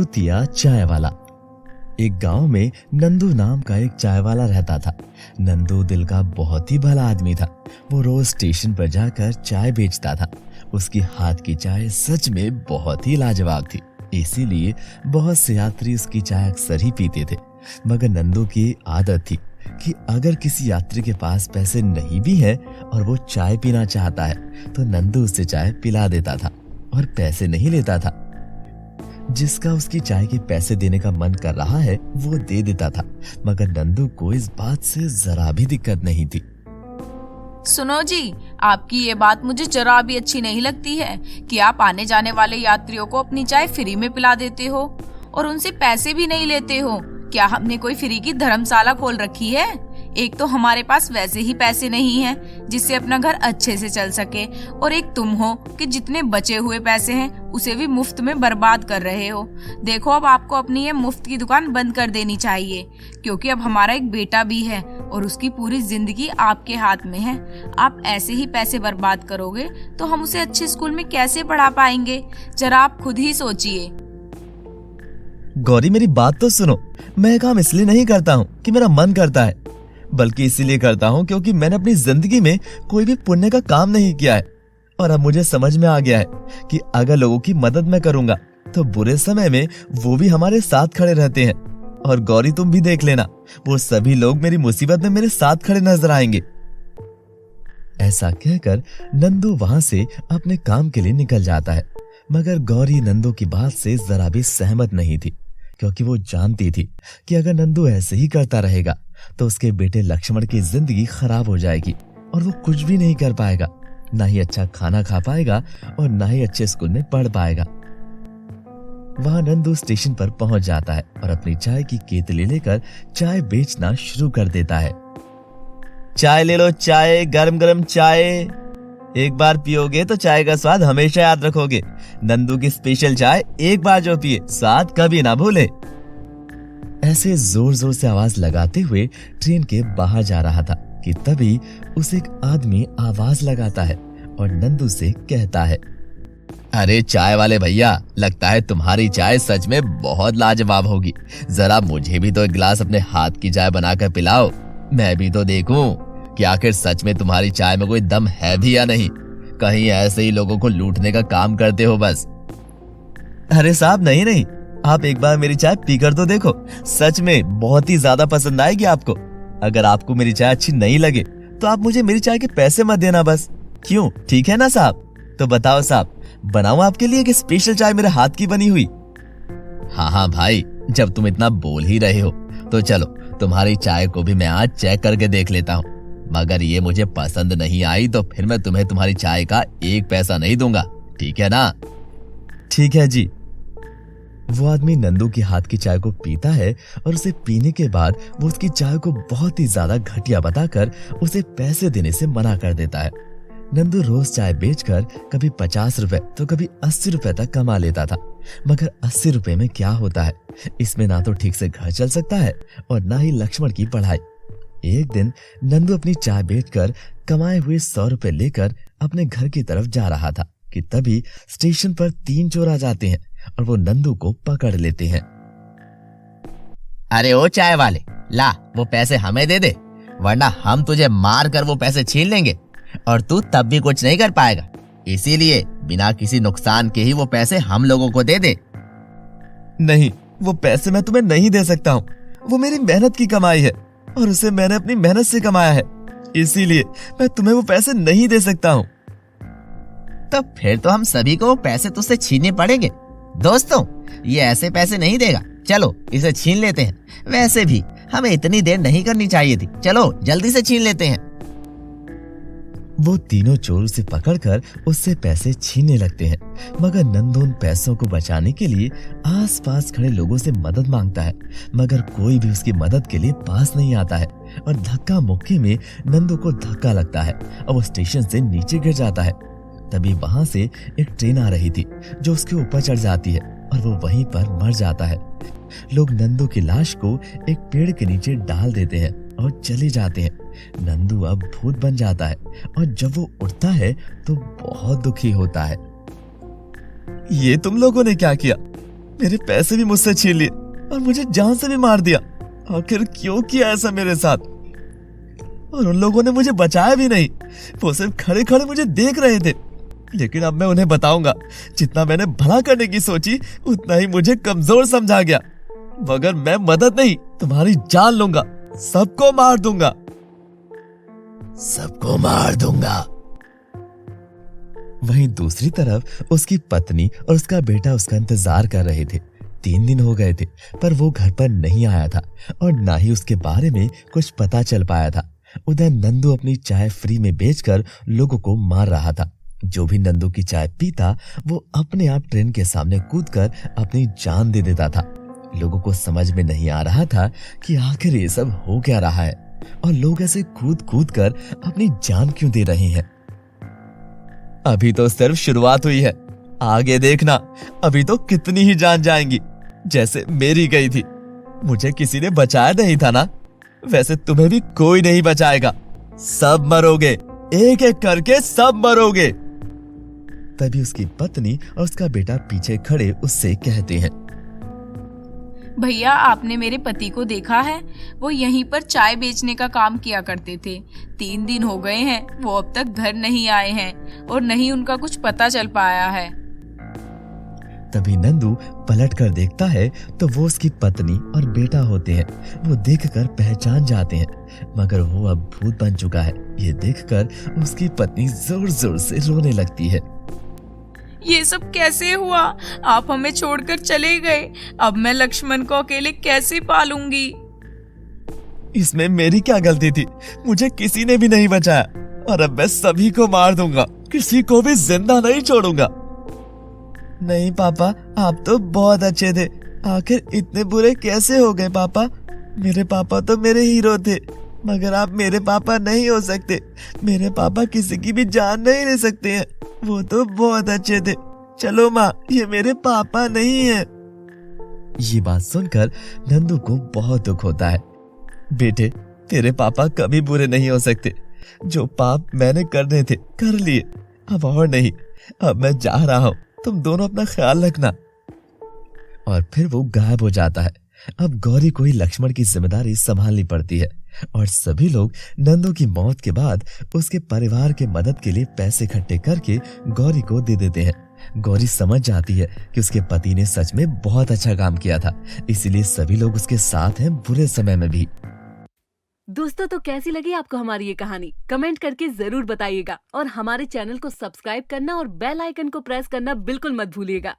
भूतिया चाय वाला। एक गांव में नंदू नाम का एक चाय वाला रहता था। नंदू दिल का बहुत ही भला आदमी था। वो रोज स्टेशन पर जाकर चाय बेचता था। उसकी हाथ की चाय सच में बहुत ही लाजवाब थी, इसीलिए बहुत से यात्री उसकी चाय अक्सर ही पीते थे। मगर नंदू की आदत थी कि अगर किसी यात्री के पास पैसे नहीं भी है और वो चाय पीना चाहता है तो नंदू उससे चाय पिला देता था और पैसे नहीं लेता था। जिसका उसकी चाय के पैसे देने का मन कर रहा है वो दे देता था, मगर नंदू को इस बात से जरा भी दिक्कत नहीं थी। सुनो जी, आपकी ये बात मुझे जरा भी अच्छी नहीं लगती है कि आप आने जाने वाले यात्रियों को अपनी चाय फ्री में पिला देते हो और उनसे पैसे भी नहीं लेते हो। क्या हमने कोई फ्री की धर्मशाला खोल रखी है? एक तो हमारे पास वैसे ही पैसे नहीं हैं जिससे अपना घर अच्छे से चल सके, और एक तुम हो कि जितने बचे हुए पैसे हैं उसे भी मुफ्त में बर्बाद कर रहे हो। देखो, अब आपको अपनी ये मुफ्त की दुकान बंद कर देनी चाहिए, क्योंकि अब हमारा एक बेटा भी है और उसकी पूरी जिंदगी आपके हाथ में है। आप ऐसे ही पैसे बर्बाद करोगे तो हम उसे अच्छे स्कूल में कैसे पढ़ा पाएंगे? जरा आप खुद ही सोचिए। गौरी, मेरी बात तो सुनो। मैं काम इसलिए नहीं करता हूँ कि मेरा मन करता है, बल्कि इसीलिए करता हूँ क्योंकि मैंने अपनी जिंदगी में कोई भी पुण्य का काम नहीं किया है। और अब मुझे समझ में आ गया है कि अगर लोगों की मदद मैं करूंगा तो बुरे समय में वो भी हमारे साथ खड़े रहते हैं। और गौरी, तुम भी देख लेना, वो सभी लोग मेरी मुसीबत में मेरे साथ खड़े नजर आएंगे। ऐसा कहकर नंदू वहां से अपने काम के लिए निकल जाता है। मगर गौरी नंदू की बात से जरा भी सहमत नहीं थी, क्योंकि वो जानती थी कि अगर नंदू ऐसे ही करता रहेगा तो उसके बेटे लक्ष्मण की जिंदगी खराब हो जाएगी और वो कुछ भी नहीं कर पाएगा, ना ही अच्छा खाना खा पाएगा और ना ही अच्छे स्कूल में पढ़ पाएगा। वहां नंदू स्टेशन पर पहुंच जाता है और अपनी चाय की केतली लेकर चाय बेचना शुरू कर देता है। चाय ले लो, चाय, गरम गरम चाय। एक बार पियोगे तो चाय का स्वाद हमेशा याद रखोगे। नंदू की स्पेशल चाय एक बार जो पिए स्वाद कभी ना भूले। ऐसे जोर जोर से आवाज लगाते हुए ट्रेन के बाहर जा रहा था कि तभी उसे एक आदमी आवाज लगाता है और नंदू से कहता है, अरे चाय वाले भैया, लगता है तुम्हारी चाय सच में बहुत लाजवाब होगी। जरा मुझे भी तो एक गिलास अपने हाथ की चाय बनाकर पिलाओ, मैं भी तो देखूं कि आखिर सच में तुम्हारी चाय में कोई दम है भी या नहीं। कहीं ऐसे ही लोगों को लूटने का काम करते हो बस। अरे साहब, नहीं नहीं, आप एक बार मेरी चाय पीकर तो देखो, सच में बहुत ही ज्यादा पसंद आएगी आपको। अगर आपको मेरी चाय अच्छी नहीं लगे तो आप मुझे मेरी चाय के पैसे मत देना बस। क्यों, ठीक है ना साहब? तो बताओ साहब, बनाऊं आपके लिए कि स्पेशल चाय मेरे हाथ की बनी हुई? हाँ हाँ भाई, जब तुम इतना बोल ही रहे हो तो चलो तुम्हारी चाय को भी मैं आज चेक करके देख लेता हूँ। मगर ये मुझे पसंद नहीं आई तो फिर मैं तुम्हें तुम्हारी चाय का एक पैसा नहीं दूंगा, ठीक है ना? ठीक है जी। वो आदमी नंदू की हाथ की चाय को पीता है और उसे पीने के बाद वो उसकी चाय को बहुत ही ज्यादा घटिया बताकर उसे पैसे देने से मना कर देता है। नंदू रोज चाय बेचकर कभी 50 रुपए तो कभी 80 रुपए तक कमा लेता था। मगर 80 रुपए में क्या होता है? इसमें ना तो ठीक से घर चल सकता है और ना ही लक्ष्मण की पढ़ाई। एक दिन नंदू अपनी चाय बेचकर कमाए हुए 100 रुपए लेकर अपने घर की तरफ जा रहा था कि तभी स्टेशन पर 3 चोर आ जाते हैं और वो नंदू को पकड़ लेते हैं। अरे ओ चाय वाले, ला वो पैसे हमें दे दे, वरना हम तुझे मार कर वो पैसे छीन लेंगे और तू तब भी कुछ नहीं कर पाएगा। इसीलिए बिना किसी नुकसान के ही वो पैसे हम लोगों को दे दे। नहीं, वो पैसे मैं तुम्हें नहीं दे सकता हूँ। वो मेरी मेहनत की कमाई है और उसे मैंने अपनी मेहनत से कमाया है, इसीलिए मैं तुम्हें वो पैसे नहीं दे सकता हूँ। तो फिर तो हम सभी को वो पैसे तुझसे छीनने पड़ेंगे। दोस्तों, ये ऐसे पैसे नहीं देगा, चलो इसे छीन लेते हैं। वैसे भी हमें इतनी देर नहीं करनी चाहिए थी, चलो जल्दी से छीन लेते हैं। वो तीनों चोर उसे पकड़कर उससे पैसे छीनने लगते हैं। मगर नंदू उन पैसों को बचाने के लिए आसपास खड़े लोगों से मदद मांगता है, मगर कोई भी उसकी मदद के लिए पास नहीं आता है और धक्का मुक्की में नंदू को धक्का लगता है और वो स्टेशन से नीचे गिर जाता है। तभी वहां से एक ट्रेन आ रही थी जो उसके ऊपर चढ़ जाती है और वो वहीं पर मर जाता है। लोग नंदू की लाश को एक पेड़ के नीचे डाल देते हैं और चले जाते हैं। नंदू अब भूत बन जाता है और जब वो उठता है तो बहुत दुखी होता है। ये तुम लोगों ने क्या किया? मेरे पैसे भी मुझसे छीन लिए और मुझे जान से भी मार दिया। आखिर क्यों किया ऐसा मेरे साथ? और उन लोगों ने मुझे बचाया भी नहीं, वो सिर्फ खड़े खड़े मुझे देख रहे थे। लेकिन अब मैं उन्हें बताऊंगा, जितना मैंने भला करने की सोची उतना ही मुझे कमजोर समझा गया। मगर मैं मदद नहीं, तुम्हारी जान लूंगा, सबको मार दूंगा, सबको मार दूंगा। वहीं दूसरी तरफ उसकी पत्नी और उसका बेटा उसका इंतजार कर रहे थे। 3 दिन हो गए थे पर वो घर पर नहीं आया था और ना ही उसके बारे में कुछ पता चल पाया था। उधर नंदू अपनी चाय फ्री में बेचकर लोगों को मार रहा था। जो भी नंदू की चाय पीता वो अपने आप ट्रेन के सामने कूदकर अपनी जान दे देता था। लोगों को समझ में नहीं आ रहा था कि आखिर ये सब हो क्या रहा है और लोग ऐसे कूद कूद कर अपनी जान क्यों दे रहे हैं। अभी तो सिर्फ शुरुआत हुई है, आगे देखना, अभी तो कितनी ही जान जाएंगी, जैसे मेरी गई थी। मुझे किसी ने बचाया नहीं था ना, वैसे तुम्हें भी कोई नहीं बचाएगा, सब मरोगे, एक एक करके सब मरोगे। तभी उसकी पत्नी और उसका बेटा पीछे खड़े उससे कहते हैं, भैया आपने मेरे पति को देखा है? वो यहीं पर चाय बेचने का काम किया करते थे। 3 दिन हो गए हैं, वो अब तक घर नहीं आए हैं और नहीं उनका कुछ पता चल पाया है। तभी नंदू पलट कर देखता है तो वो उसकी पत्नी और बेटा होते हैं। वो देखकर पहचान जाते हैं, मगर वो अब भूत बन चुका है। ये देखकर उसकी पत्नी जोर जोर से रोने लगती है। ये सब कैसे हुआ? आप हमें छोड़कर चले गए, अब मैं लक्ष्मण को अकेले कैसे पालूंगी? इसमें मेरी क्या गलती थी? मुझे किसी ने भी नहीं बचाया और अब मैं सभी को मार दूंगा, किसी को भी जिंदा नहीं छोड़ूंगा। नहीं पापा, आप तो बहुत अच्छे थे, आखिर इतने बुरे कैसे हो गए पापा? मेरे पापा तो मेरे हीरो थे, मगर आप मेरे पापा नहीं हो सकते। मेरे पापा किसी की भी जान नहीं ले सकते हैं, वो तो बहुत अच्छे थे। चलो माँ, ये मेरे पापा नहीं है। ये बात सुनकर नंदू को बहुत दुख होता है। बेटे, तेरे पापा कभी बुरे नहीं हो सकते। जो पाप मैंने करने थे कर लिए, अब और नहीं। अब मैं जा रहा हूँ, तुम दोनों अपना ख्याल रखना। और फिर वो गायब हो जाता है। अब गौरी को ही लक्ष्मण की जिम्मेदारी संभालनी पड़ती है और सभी लोग नंदू की मौत के बाद उसके परिवार के मदद के लिए पैसे इकट्ठे करके गौरी को दे देते हैं। गौरी समझ जाती है कि उसके पति ने सच में बहुत अच्छा काम किया था, इसीलिए सभी लोग उसके साथ हैं बुरे समय में भी। दोस्तों, तो कैसी लगी आपको हमारी ये कहानी? कमेंट करके जरूर बताइएगा और हमारे चैनल को सब्सक्राइब करना और बेल आइकन को प्रेस करना बिल्कुल मत भूलिएगा।